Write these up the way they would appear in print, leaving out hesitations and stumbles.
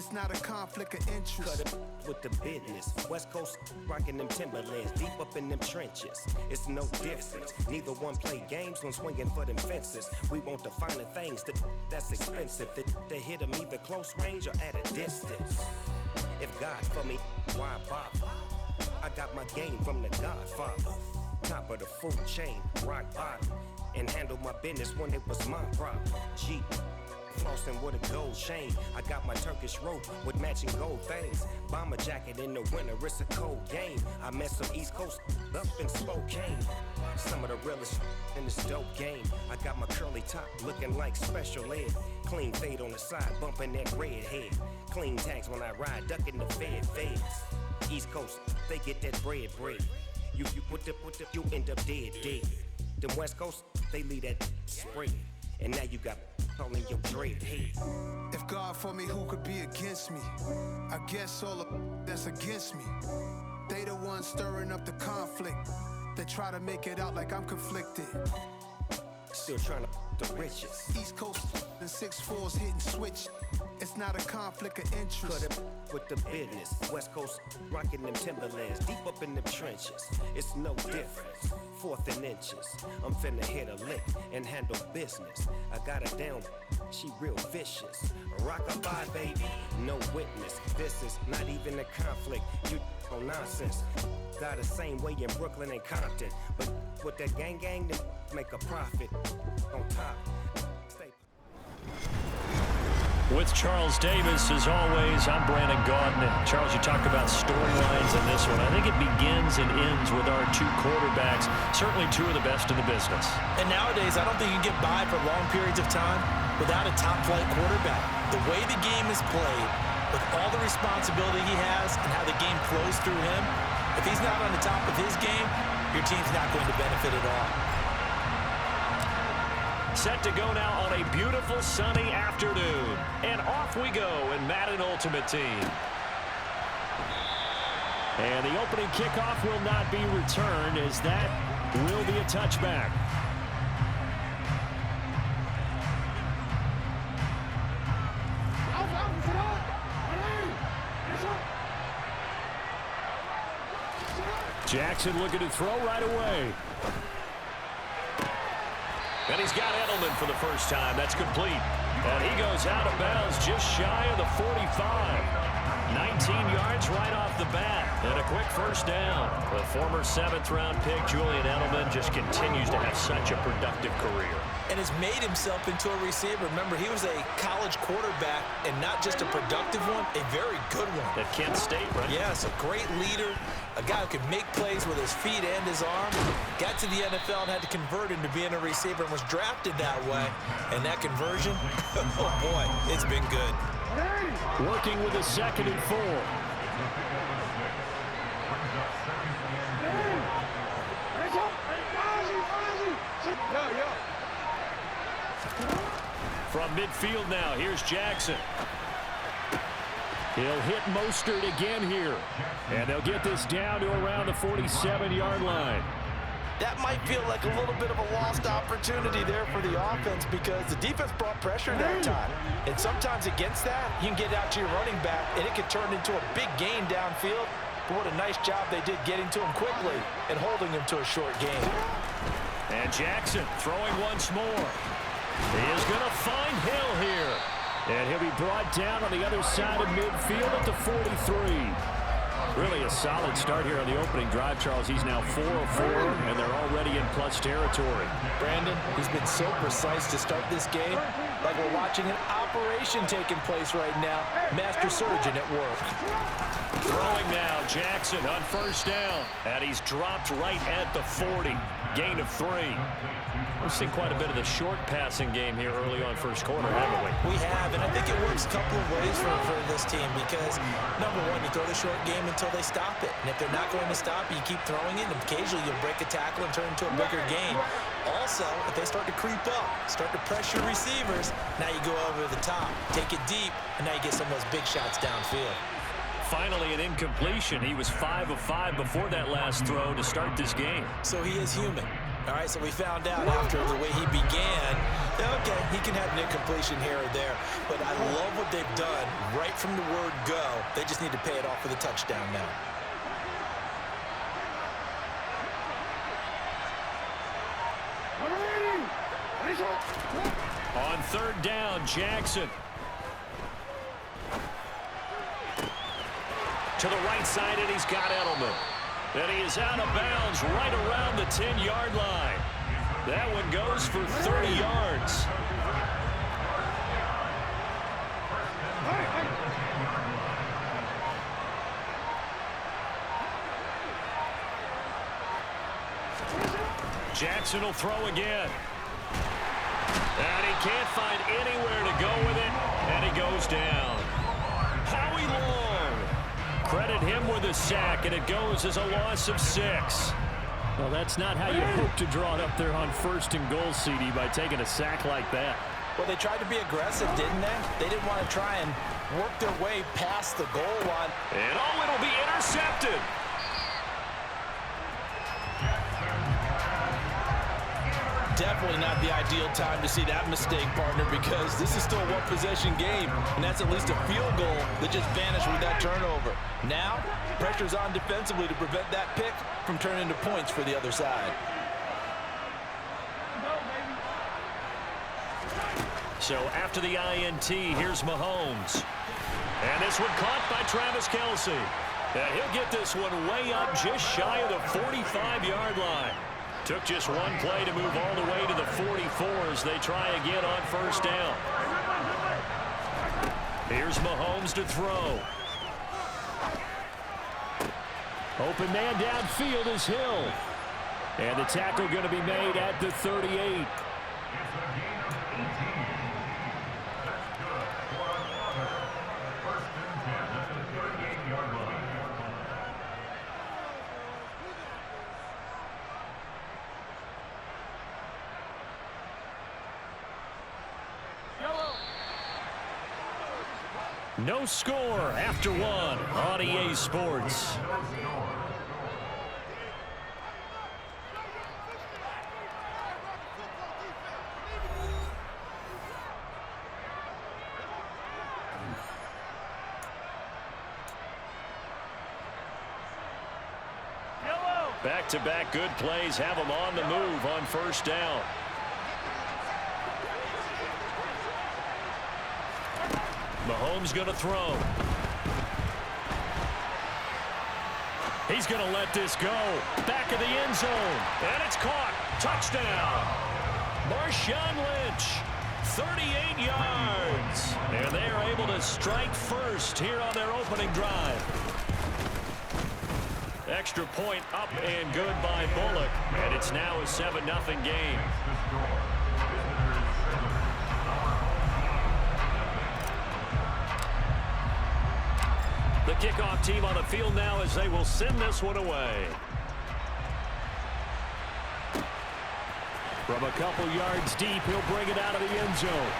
It's not a conflict of interest. Cut it with the business. West Coast rocking them Timberlands, deep up in them trenches. It's no difference. Neither one play games when swinging for them fences. We want the finer things that's expensive. They hit them either close range or at a distance. If God for me, why bother? I got my game from the Godfather. Top of the food chain, rock bottom. And handle my business when it was my problem. Jeep. Flossing with a gold chain. I got my Turkish rope with matching gold things. Bomber jacket in the winter, it's a cold game. I met some East Coast up in Spokane. Some of the realest in this dope game. I got my curly top looking like special ed. Clean fade on the side, bumping that red head. Clean tags when I ride, ducking the feds. East Coast, they get that bread. You put the, you end up dead. Them West Coast, they leave that spray. And now you got all in your dread head. If God for me, who could be against me? I guess all of that's against me. They the ones stirring up the conflict. They try to make it out like I'm conflicted. Still trying to the riches. East Coast and 6'4's hitting switch. It's not a conflict of interest. Cut it with the business. West Coast rocking them Timberlands, deep up in them trenches. It's no difference. 4th and inches. I'm finna hit a lick and handle business. I got her down, she real vicious. Rock-a-bye, baby, no witness. This is not even a conflict. You on nonsense. Got the same way in Brooklyn and Compton, but with that gang, they make a profit on top. With Charles Davis, as always, I'm Brandon Gaudin. And Charles, you talk about storylines in this one. I think it begins and ends with our two quarterbacks, certainly two of the best in the business. And nowadays, I don't think you can get by for long periods of time without a top-flight quarterback. The way the game is played, with all the responsibility he has and how the game flows through him, if he's not on the top of his game, your team's not going to benefit at all. Set to go now on a beautiful sunny afternoon. And off we go in Madden Ultimate Team. And the opening kickoff will not be returned, as that will be a touchback. Jackson looking to throw right away. And he's got Edelman for the first time. That's complete. And he goes out of bounds just shy of the 45. 19 yards right off the bat. And a quick first down. The former 7th-round pick, Julian Edelman, just continues to have such a productive career. And has made himself into a receiver. Remember, he was a college quarterback, and not just a productive one, a very good one. At Kent State, right? Yes, a great leader, a guy who could make plays with his feet and his arm. Got to the NFL and had to convert into being a receiver and was drafted that way. And that conversion, oh boy, it's been good. Working with a 2nd and 4. From midfield now, here's Jackson. He'll hit Mostert again here. And they'll get this down to around the 47-yard line. That might feel like a little bit of a lost opportunity there for the offense, because the defense brought pressure that time. And sometimes against that, you can get out to your running back, and it could turn into a big gain downfield. But what a nice job they did getting to him quickly and holding him to a short gain. And Jackson throwing once more. He is going to find Hill here. And he'll be brought down on the other side of midfield at the 43. Really a solid start here on the opening drive, Charles. He's now 4 of 4, and they're already in plus territory. Brandon, he's been so precise to start this game, like we're watching an operation taking place right now. Master surgeon at work. Throwing now, Jackson on first down, and he's dropped right at the 40. Gain of 3. We've seen quite a bit of the short passing game here early on first quarter, haven't we? We have, and I think it works a couple of ways for this team, because, number one, you throw the short game until they stop it. And if they're not going to stop it, you keep throwing it, and occasionally you'll break a tackle and turn it into a bigger gain. Also, if they start to creep up, start to pressure receivers, now you go over the top, take it deep, and now you get some of those big shots downfield. Finally, an incompletion. He was 5 of 5 before that last throw to start this game. So he is human. All right, so we found out after the way he began, Okay, he can have an incompletion here or there, but I love what they've done right from the word go. They just need to pay it off with a touchdown now. On third down, Jackson. To the right side, and he's got Edelman. And he is out of bounds right around the 10-yard line. That one goes for 30 yards. Jackson will throw again. And he can't find anywhere to go with it, and he goes down. Howie Long. Credit him with a sack, and it goes as a loss of 6. Well, that's not how you hope to draw it up there on 1st and goal, CD, by taking a sack like that. Well, they tried to be aggressive, didn't they? They didn't want to try and work their way past the goal line. And oh, it'll be intercepted. Definitely not the ideal time to see that mistake, partner, because this is still a one-possession game, and that's at least a field goal that just vanished with that turnover. Now, pressure's on defensively to prevent that pick from turning into points for the other side. So after the INT, here's Mahomes. And this one caught by Travis Kelce. And he'll get this one way up just shy of the 45-yard line. Took just one play to move all the way to the 44 as they try again on 1st down. Here's Mahomes to throw. Open man downfield is Hill. And the tackle going to be made at the 38. No score after 1 on EA Sports. Back-to-back good plays have them on the move on 1st down. Mahomes going to throw. He's going to let this go. Back of the end zone. And it's caught. Touchdown. Marshawn Lynch. 38 yards. And they are able to strike first here on their opening drive. Extra point up and good by Bullock. And it's now a 7-0 game. The kickoff team on the field now as they will send this one away. From a couple yards deep, he'll bring it out of the end zone.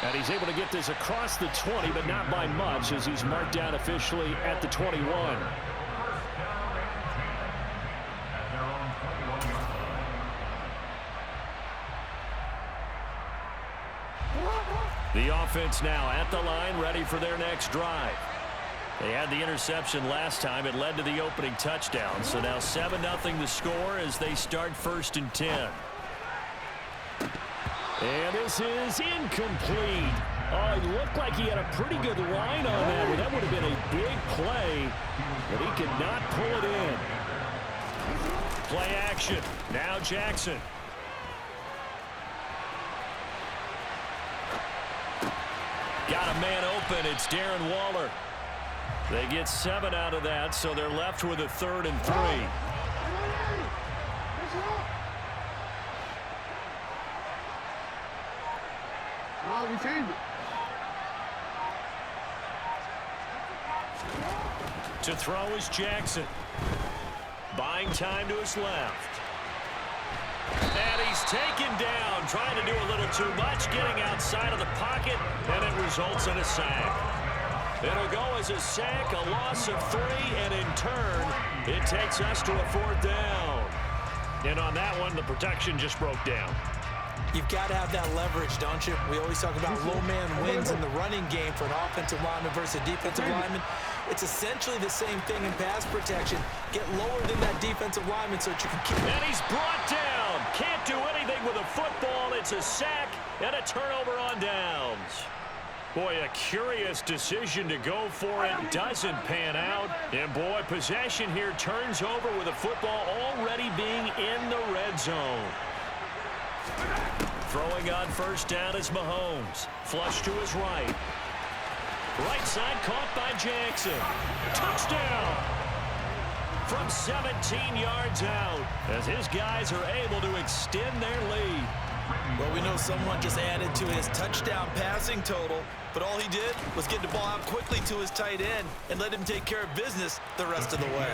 And he's able to get this across the 20, but not by much as he's marked down officially at the 21. The offense now at the line, ready for their next drive. They had the interception last time. It led to the opening touchdown. So now 7-0 the score as they start 1st and 10. And this is incomplete. Oh, it looked like he had a pretty good line on that one. That would have been a big play, but he could not pull it in. Play action. Now Jackson. Got a man open. It's Darren Waller. They get 7 out of that, so they're left with a 3rd and 3. We changed it. To throw is Jackson. Buying time to his left. And he's taken down, trying to do a little too much, getting outside of the pocket, and it results in a sack. It'll go as a sack, a loss of 3, and in turn, it takes us to a 4th down. And on that one, the protection just broke down. You've got to have that leverage, don't you? We always talk about low man wins in the running game for an offensive lineman versus a defensive lineman. It's essentially the same thing in pass protection. Get lower than that defensive lineman so that you can keep... And he's brought down. Can't do anything with a football. It's a sack and a turnover on downs. Boy, a curious decision to go for it. Doesn't pan out. And, boy, possession here turns over with a football already being in the red zone. Throwing on first down is Mahomes. Flush to his right. Right side caught by Jackson. Touchdown! From 17 yards out as his guys are able to extend their lead. Well, we know someone just added to his touchdown passing total, but all he did was get the ball out quickly to his tight end and let him take care of business the rest of the way.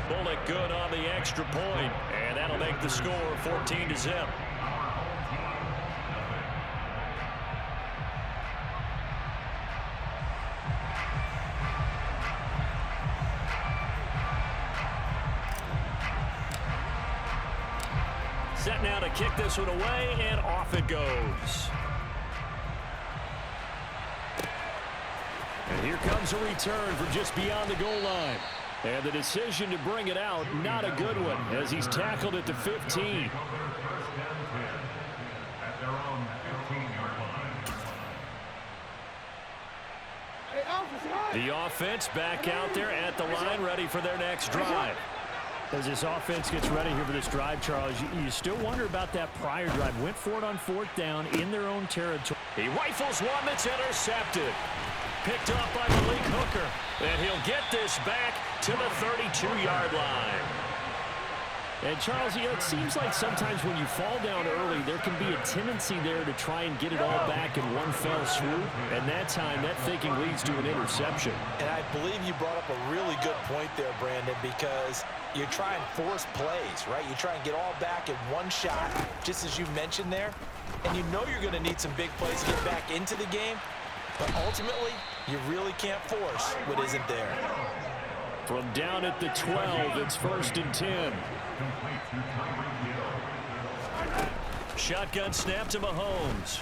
Bullock good on the extra point, and that'll make the score 14-0. Set now to kick this one away, and off it goes. And here comes a return from just beyond the goal line. And the decision to bring it out, not a good one, as he's tackled at the 15. The offense back out there at the line, ready for their next drive. As this offense gets ready here for this drive, Charles, you still wonder about that prior drive. Went for it on fourth down in their own territory. He rifles one that's intercepted. Picked up by Malik Hooker. And he'll get this back to the 32-yard line. And, Charles, it seems like sometimes when you fall down early, there can be a tendency there to try and get it all back in one fell swoop. And that time, that thinking leads to an interception. And I believe you brought up a really good point there, Brandon, because you try and force plays, right? You try and get all back in one shot, just as you mentioned there. And you know you're going to need some big plays to get back into the game. But ultimately, you really can't force what isn't there. From down at the 12, it's 1st and 10. Shotgun snap to Mahomes.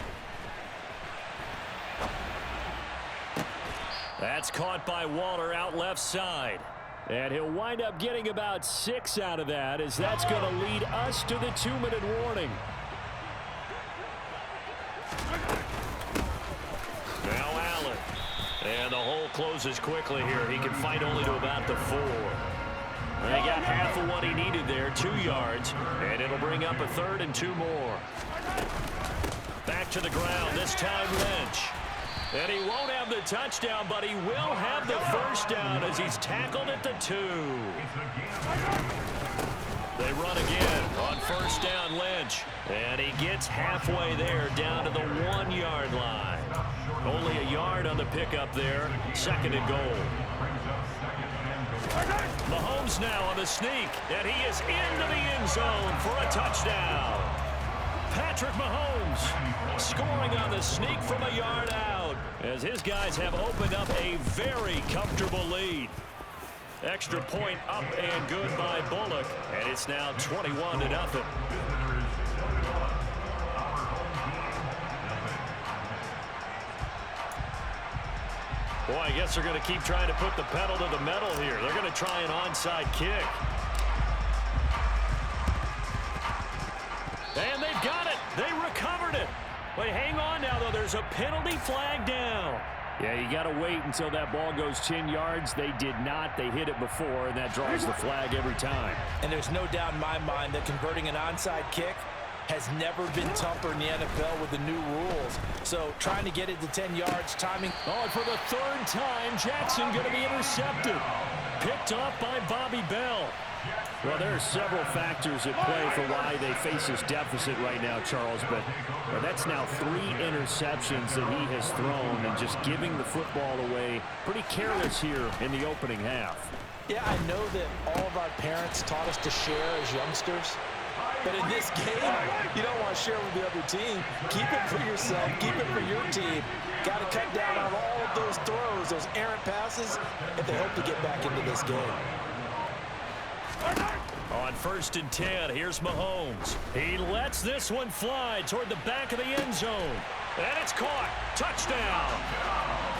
That's caught by Waller out left side. And he'll wind up getting about 6 out of that, as that's going to lead us to the 2-minute warning. Now Allen. And the hole closes quickly here. He can fight only to about the 4. And he got half of what he needed there, 2 yards. And it'll bring up a 3rd and 2 more. Back to the ground, this time Lynch. And he won't have the touchdown, but he will have the first down as he's tackled at the 2. They run again on first down, Lynch. And he gets halfway there down to the 1-yard line. Only a yard on the pickup there. 2nd and goal. Mahomes now on the sneak, and he is into the end zone for a touchdown. Patrick Mahomes scoring on the sneak from a yard out as his guys have opened up a very comfortable lead. Extra point up and good by Bullock, and it's now 21-0. Boy, I guess they're going to keep trying to put the pedal to the metal here. They're going to try an onside kick. And they've got it. They recovered it. Wait, hang on now, though. There's a penalty flag down. Yeah, you got to wait until that ball goes 10 yards. They did not. They hit it before, and that draws the flag every time. And there's no doubt in my mind that converting an onside kick has never been tougher in the NFL with the new rules. So trying to get it to 10 yards, timing. Oh, and for the 3rd time, Jackson going to be intercepted. Picked off by Bobby Bell. Well, there are several factors at play for why they face this deficit right now, Charles, but that's now 3 interceptions that he has thrown and just giving the football away. Pretty careless here in the opening half. Yeah, I know that all of our parents taught us to share as youngsters. But in this game, you don't want to share with the other team. Keep it for yourself. Keep it for your team. Got to cut down on all of those throws, those errant passes, if they hope to get back into this game. On 1st and 10, here's Mahomes. He lets this one fly toward the back of the end zone. And it's caught. Touchdown.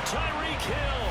Tyreek Hill.